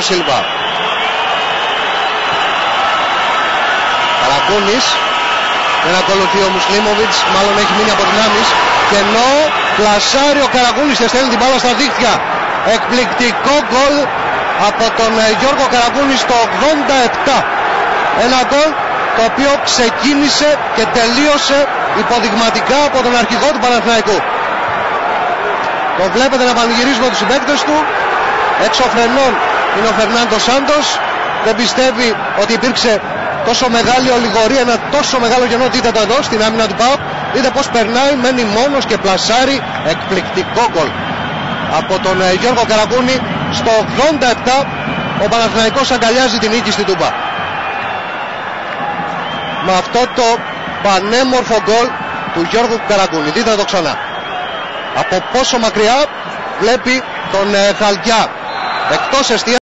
Σίλβα. Καρακούνης. Δεν ακολουθεί ο Μουσλίμοβιτς, μάλλον έχει μείνει από δυνάμεις. Και ενώ πλασάρει ο Καρακούνης και στέλνει την μπάλα στα δίχτυα. Εκπληκτικό γκολ από τον Γιώργο Καρακούνη στο 87. Ένα γκολ το οποίο ξεκίνησε και τελείωσε υποδειγματικά από τον αρχηγό του Παναθηναϊκού. Το βλέπετε να πανηγυρίζει με τους συμπαίκτες του. Έξω φρενών είναι ο Φερνάντο Σάντος. Δεν πιστεύει ότι υπήρξε τόσο μεγάλη ολιγορία, ένα τόσο μεγάλο κενό. Δείτε το εδώ στην άμυνα του ΠΑΟΚ. Δείτε πως περνάει, μένει μόνος και πλασάρει. Εκπληκτικό γκολ από τον Γιώργο Καρακούνη. Στο 87 ο Παναθηναϊκός αγκαλιάζει την νίκη στην Τούμπα. Με αυτό το πανέμορφο γκολ του Γιώργου Καρακούνη. Δείτε το ξανά. Από πόσο μακριά βλέπει τον Χαλκιά. Εκτός εστία.